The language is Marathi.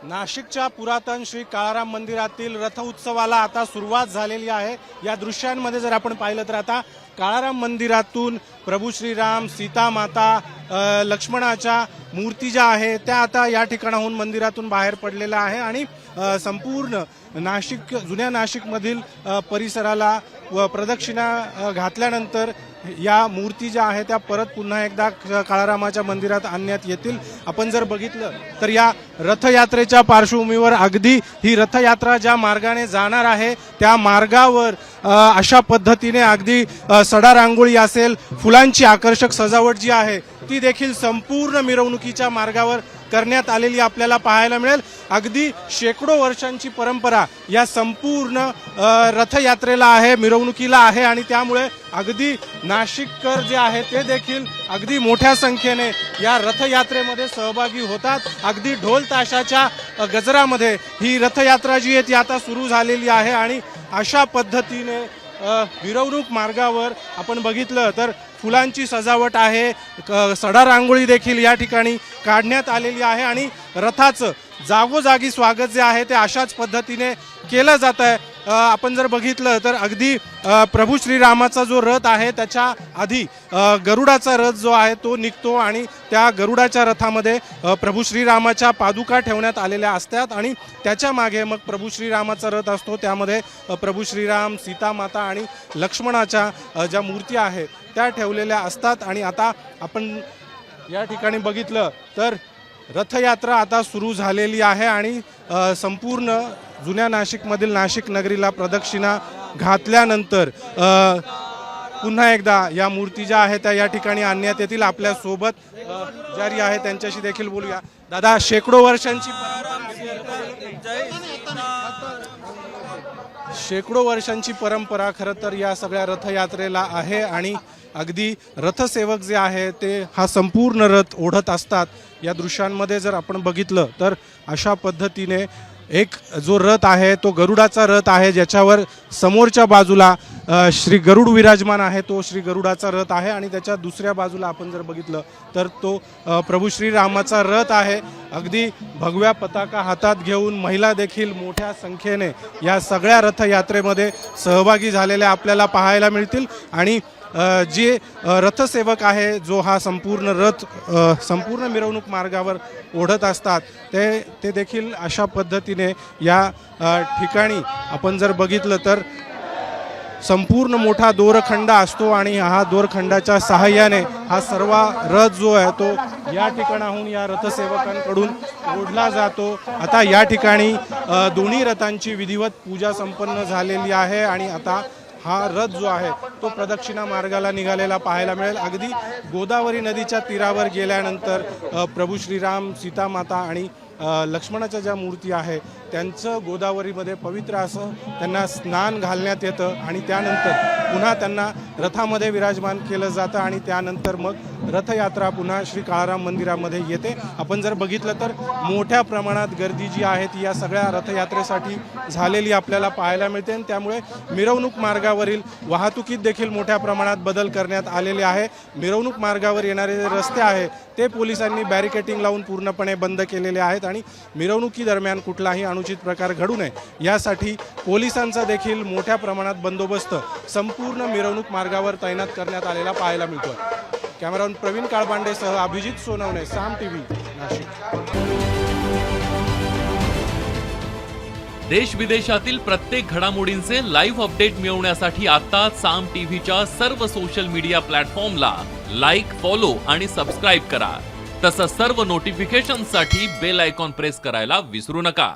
नाशिकच्या पुरातन श्री काळाराम मंदिरातील रथ उत्सवाला आता सुरुवात झालेली आहे। या दृश्यांमध्ये जर आपण पाहिलं तर आता काळाराम मंदिरातून प्रभू श्रीराम, सीता माता, लक्ष्मणाच्या मूर्ती ज्या आहे त्या आता या ठिकाणाहून मंदिरातून बाहेर पडलेल्या आहे आणि संपूर्ण नाशिक जुन्या नाशिकमधील परिसराला प्रदक्षिणा घातल्यानंतर या मूर्ती ज्या आहेत त्या परत पुन्हा एकदा काळारामाच्या मंदिरात आणण्यात येतील। आपण जर बघितलं तर या रथयात्रेच्या पार्श्वभूमीवर अगदी ही रथयात्रा ज्या मार्गाने जाणार आहे त्या मार्गावर अशा पद्धतीने अगदी सडा रांगोळी असेल, फुलांची आकर्षक सजावट जी आहे ती देखील संपूर्ण मिरवणुकीच्या मार्गावर करण्यात आलेली आपल्याला पाहायला मिळेल। अगदी शेकडो वर्षांची परंपरा या संपूर्ण रथयात्रेला आहे, मिरवणुकीला आहे आणि त्यामुळे अगदी नाशिककर जे आहे ते देखील अगदी मोठ्या संख्येने या रथयात्रेमध्ये सहभागी होतात। अगदी ढोल ताशाच्या गजरामध्ये ही रथयात्रा जी आहे ती आता सुरू झालेली आहे आणि अशा पद्धतीने मिरवणूक मार्गावर आपण बघितलं तर फुलांची सजावट आहे, सडा रांगोळी देखील या ठिकाणी काढण्यात आलेली आहे आणि रथाचं जागोजागी स्वागत जे आहे ते अशाच पद्धतीने केलं जात आहे। आपण जर बघितलं तर अगदी प्रभू श्रीरामाचा जो रथ आहे त्याच्या आधी गरुडाचा रथ जो आहे तो निघतो आणि त्या गरुडाच्या रथामध्ये प्रभू श्रीरामाच्या पादुका ठेवण्यात आलेल्या असतात आणि त्याच्या मागे मग प्रभू श्रीरामाचा रथ असतो, त्यामध्ये प्रभू श्रीराम, सीता माता आणि लक्ष्मणाच्या ज्या मूर्ती आहेत त्या ठेवलेल्या असतात। आणि आता आपण या ठिकाणी बघितलं तर रथयात्रा आता सुरू झालेली आहे आणि संपूर्ण जुन्या नाशिकमधील नाशिक नगरीला प्रदक्षिणा घातल्यानंतर पुन्हा एकदा या मूर्ती ज्या आहेत त्या या ठिकाणी आणण्यात येतील। आपल्या सोबत जारी आहे त्यांच्याशी देखील बोलूया। दादा, शेकडो वर्षांची परंपरा खरं तर या सगळ्या रथयात्रेला आहे आणि अगदी रथसेवक जे आहे ते हा संपूर्ण रथ ओढत असतात। या दृश्यांमध्ये जर आपण बघितलं तर अशा पद्धतीने एक जो रथ आहे तो गरुडाचा रथ आहे, ज्याच्यावर समोरच्या बाजूला श्री गरुड विराजमान आहे, तो श्री गरुडाचा रथ आहे आणि त्याच्या दुसऱ्या बाजूला आपण जर बघितलं तर तो प्रभू श्रीरामाचा रथ आहे। अगदी भगव्या पताका हातात घेऊन महिला देखील मोठ्या संख्येने या सगळ्या रथयात्रेमध्ये सहभागी झालेल्या आपल्याला पाहायला मिळतील आणि जे रथसेवक आहे जो हा संपूर्ण रथ संपूर्ण मिरवणूक मार्गावर ओढत असतात ते देखील अशा पद्धतीने या ठिकाणी आपण जर बघितलं तर संपूर्ण मोठा दोरखंड असतो आणि हा दोरखंडाच्या सहाय्याने हा सर्व रथ जो आहे तो या ठिकाणाहून या रथसेवकांकडून ओढला जातो। आता या ठिकाणी दोन्ही रथांची विधिवत पूजा संपन्न झालेली आहे आणि आता हा रथ जो आहे तो प्रदक्षिणा मार्गाला निघालेला पाहायला मिळेल। अगदी गोदावरी नदीच्या तीरावर गेल्यानंतर प्रभू श्रीराम, सीता माता आणि लक्ष्मणाच्या ज्या मूर्ती आहे त्यांचं गोदावरीमध्ये पवित्र असं त्यांना स्नान घालण्यात येतं आणि त्यानंतर पुन्हा त्यांना रथामध्ये विराजमान केलं जातं आणि त्यानंतर मग रथयात्रा पुन्हा श्री काळाराम मंदिरामध्ये येते। आपण जर बघितलं तर मोठ्या प्रमाणात गर्दी जी आहे ती या सगळ्या रथयात्रेसाठी झालेली आपल्याला पाहायला मिळते आणि त्यामुळे मिरवणूक मार्गावरील वाहतुकीत देखील मोठ्या प्रमाणात बदल करण्यात आलेले आहे। मिरवणूक मार्गावर येणारे जे रस्ते आहेत ते पोलिसांनी बॅरिकेटिंग लावून पूर्णपणे बंद केलेले आहेत आणि मिरवणुकीदरम्यान कुठलाही अनुचित प्रकार घडू नये यासाठी पोलिसांचा देखील मोठ्या प्रमाणात बंदोबस्त संपूर्ण मिरवणूक मार्गावर तैनात करण्यात आलेला पाहायला मिळतो। कॅमेरामन प्रवीण काळबांडेसह अभिजित सोनवणे, साम टीव्ही, नाशिक। देश विदेशातील प्रत्येक घडामोडींचे लाईव्ह अपडेट मिळवण्यासाठी आता साम टीव्हीच्या सर्व सोशल मीडिया प्लॅटफॉर्मला लाईक, फॉलो आणि सबस्क्राईब करा। तसंच सर्व नोटिफिकेशनसाठी बेल आयकॉन प्रेस करायला विसरू नका।